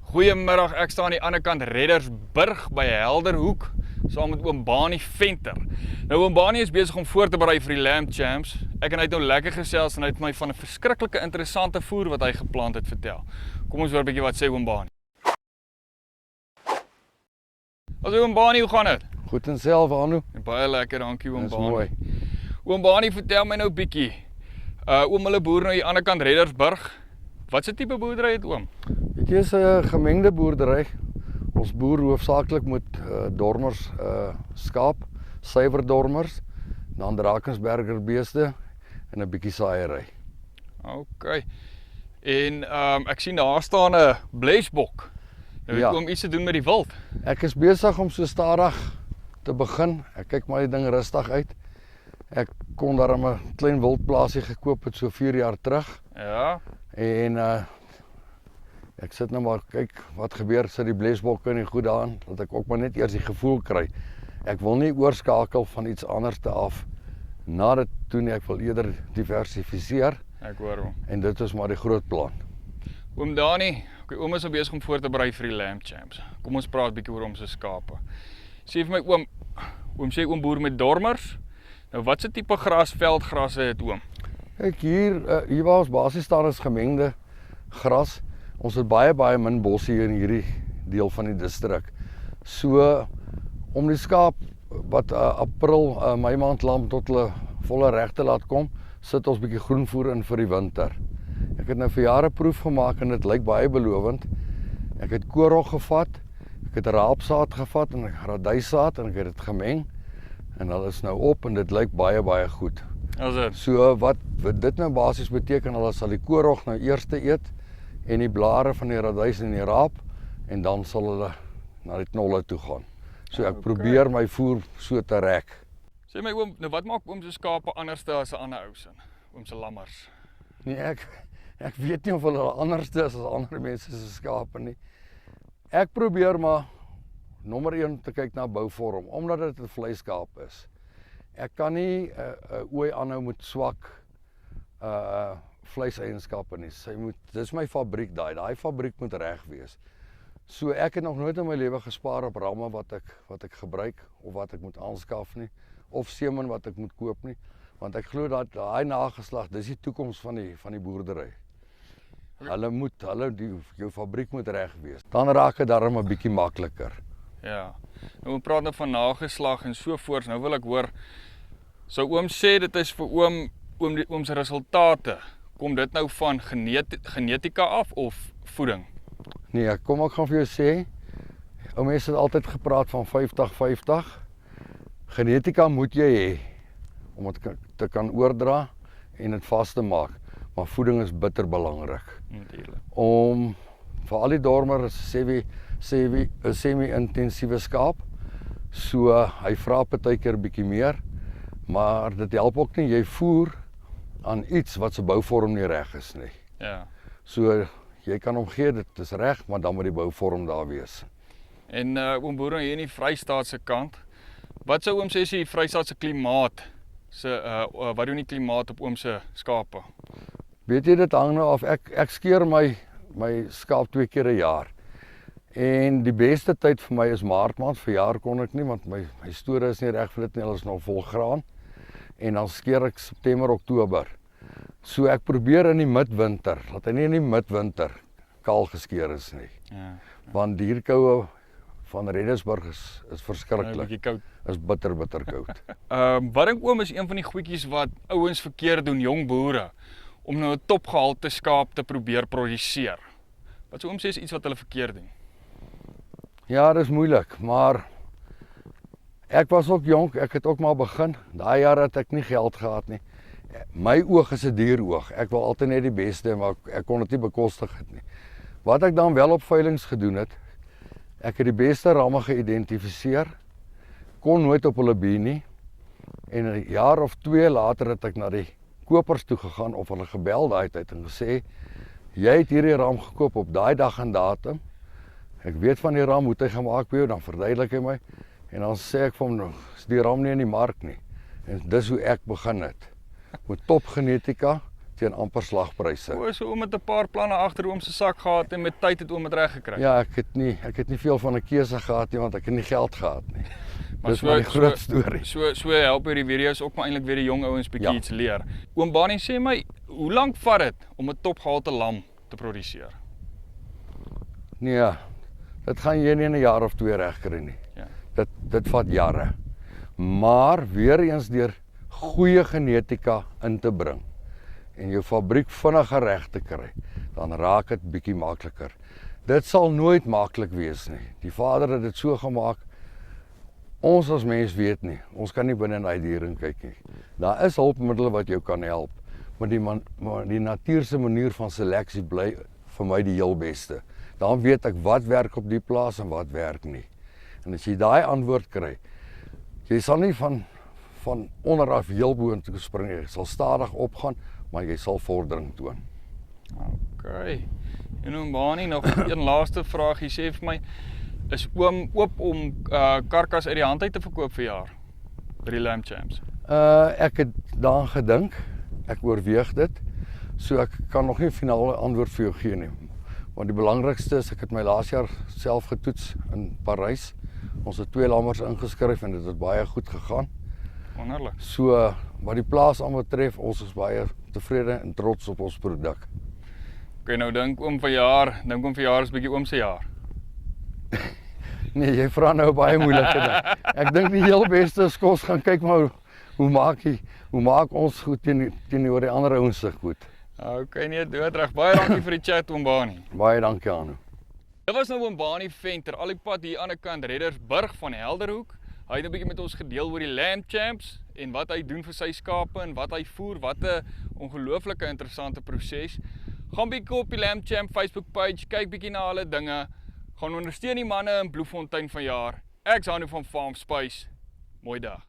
Goeiemiddag, ek sta aan die ander kant Reddersburg by Helderhoek saam met oom Bani Venter. Nou oom Bani is besig om voor te berei vir die Lamb Champs. Ek en hy het nou lekker gesels en hy het my van 'n verskriklike interessante voer wat hy geplant het vertel. Kom ons hoor 'n bietjie wat sê oom Bani. Hallo oom Bani, hoe gaan dit? Goed en self, Anu. Baie lekker, dankie oom Dis Bani. mooi. Oom Bani, vertel my nou 'n bietjie. Oom hulle boer nou hier aan die ander kant Reddersburg. Wat se tipe boerdery het oom? Dit is 'n gemengde boerdery. Ons boer hoofsaaklik met dormers, skaap, suiwerdormers, dan Drakensberger beeste en 'n bietjie saaiery. OK. En ek sien daar staan 'n blesbok. Nou het oom iets te doen met die wild. Ek is besig om so stadig te begin. Ek kyk maar die ding rustig uit. Ek kon daarom 'n klein wildplaasie gekoop het so 4 jaar terug. Ja. En ek sit nou maar kyk wat gebeur, sit die blesbokke nie goed daarin, dat ek ook maar net eers die gevoel kry. Ek wil nie oorskakel van iets anders te af na dit toe nie, ek wil eerder diversifiseer. Ek hoor hom. En dit is maar die groot plan. Oom Dani, oom is nou besig om voor te berei vir die Lamb Champs. Kom ons praat bietjie oor hom se skape. Sê vir my oom sê oom boer met dormers. Nou wat se tipe gras, veldgrasse het oom? Kyk hier waar ons basies staan is gemengde gras. Ons het baie min bosse hier in hierdie deel van die distrik. So om die skaap wat April, Mei maand lam tot hulle volle reg te laat kom, sit ons bietjie groenvoer in vir die winter. Ek het nou vir jare proef gemaak en dit lyk baie belovend. Ek het koorrog gevat, ek het raapsaad gevat en radysaad en ek het dit gemeng en hulle is nou op en dit lyk baie goed. As dit. So wat dit nou basies beteken, hulle sal die koorrog nou eers eet en die blare van die radys en die raap en dan sal hulle na die knolle toe gaan. So ek probeer my voer so te rek. Sê my oom, nou wat maak oom se skape anderste as 'n ander ou se? Oom se lammers. Nee, ek weet nie of hulle anderste is as ander mense se skape nie. Ek probeer maar nommer 1 te kyk na bouvorm omdat dit 'n vleisskaap is. Ek kan nie 'n ooi aanhou met swak vleiseienskappe nie. Dis my fabriek daai fabriek moet reg wees. So ek het nog nooit in my lewe gespaar op ramme wat ek gebruik of wat ek moet aanskaf nie of semen wat ek moet koop nie, want ek glo dat daai nageslag, dis die toekoms van die boerdery. Jou fabriek moet reg wees. Dan raak dit darm 'n bietjie makliker. Ja. Nou ons praat nou van nageslag en so voort. Nou wil ek hoor, sou oom sê dit is vir oom se resultate. Kom dit nou van genetika af of voeding? Nee, kom ek gaan vir jou sê, ou mense het altyd gepraat van 50-50. Genetika moet jy hê om dit te kan oordra en dit vas te maak, maar voeding is bitter belangrik. Natuurlik. Om vir al die dormer is 'n semi-intensiewe skaap, so hy vra partykeer 'n bietjie meer, maar dit help ook nie jy voer aan iets wat se bouvorm nie reg is nie. Ja. So jy kan hom gee, dit is reg, maar dan moet die bouvorm daar wees. En oom boer hier in die Vrystaat se kant. Wat sou oom sê is die Vrystaat se klimaat wat doen die klimaat op oom se skape? Weet jy, dit hang nou af. Ek skeer my skaap 2 keer 'n jaar. En die beste tyd vir my is Maart maand. Vir jaar kon ek nie want my store is nie reg vir dit nie, hulle is nog vol graan. En dan skeer ek September, Oktober. So ek probeer in die midwinter, laat hy nie in die midwinter kaal geskeer is nie. Ja. Want die hierkoue van Reddersburg is verskriklik. 'n bietjie koud. Is bitter koud. Wat dink oom is een van die goedjies wat ouens verkeerd doen, jong boere, om nou 'n topgehalte skaap te probeer produseer? Wat sou oom sê is iets wat hulle verkeerd doen? Ja, dis moeilik, maar ek was ook jonk, ek het ook maar begin. Daai jare het ek nie geld gehad nie. My oog is 'n dieroog. Ek wil altyd net die beste, maar ek kon dit nie bekostig het nie. Wat ek dan wel op veilinge gedoen het, ek het die beste ramme geïdentifiseer, kon nooit op hulle been nie. En 'n jaar of 2 later het ek na die kopers toe gegaan of hulle gebel daai tyd en gesê, jy het hierdie ram gekoop op daai dag en datum. Ek weet van die ram, moet hy gemaak word, dan verduidelik hy my. En dan sê ek vir hom, nou, is die ram nie in die mark nie. En dis hoe ek begin het. Met topgenetika teen amper slagpryse. O, so oom het 'n paar planne agter oom se sak gehad en met tyd het oom dit reg gekry. Ja, ek het nie veel van 'n keuse gehad nie want ek het nie geld gehad nie. Dis maar die groot storie. So help hierdie video's ook maar eintlik weer die jong ouens bietjie Ja. iets leer. Oom Bani sê my, hoe lank vat dit om 'n topgehalte lam te produseer? Nee, dit gaan jy nie in 'n jaar of 2 regkry nie. Ja. Dit vat jare. Maar weer eens deur goeie genetika in te bring en jou fabriek vinniger reg te kry, dan raak dit bietjie makliker. Dit sal nooit maklik wees nie. Die Vader het dit so gemaak. Ons as mens weet nie. Ons kan nie binne in uitdering kyk nie. Daar is hulpmiddels wat jou kan help, maar die natuur se manier van seleksie bly vir my die heel beste. Dan weet ek wat werk op die plaas en wat werk nie. En as jy daai antwoord kry, jy sal nie van onderaf heel boontoe spring nie. Jy sal stadig opgaan, maar jy sal vordering toon. OK. En oom Bani, nog een laaste vraag. Jy sê vir my, is oom oop om karkas uit die hand uit te verkoop vir jaar by die Lamb Champs? Ek het daaraan gedink. Ek oorweeg dit. So ek kan nog nie 'n finale antwoord vir jou gee nie. Maar die belangrikste is ek het my laas jaar self getoets in Parys. Ons het 2 lammers ingeskryf en dit het baie goed gegaan. Wonderlik. So wat die plaas aanbetref, ons is baie tevrede en trots op ons produk. OK, nou dink oom verjaar is bietjie oom se jaar. Nee, jy vra nou baie moeilike ding. Ek dink die heel beste is kos gaan kyk maar hoe maak ons goed teenoor die ander ouens se goed. OK, nee, doodreg. Baie dankie vir die chat oom Bani. Baie dankie aan jou. Dit was nou oom Bani Venter, al die pad hier aan die kant Reddersburg van Helderhoek. Hy het 'n bietjie met ons gedeel oor die Lamb Champs en wat hy doen vir sy skape en wat hy voer, wat 'n ongelooflike interessante proses. Gaan bietjie op die Lamb Champ Facebook page, kyk bietjie na hulle dinge. Gaan ondersteun die manne in Bloemfontein vanjaar. Ek's Hanu van Farm Spice. Mooi dag.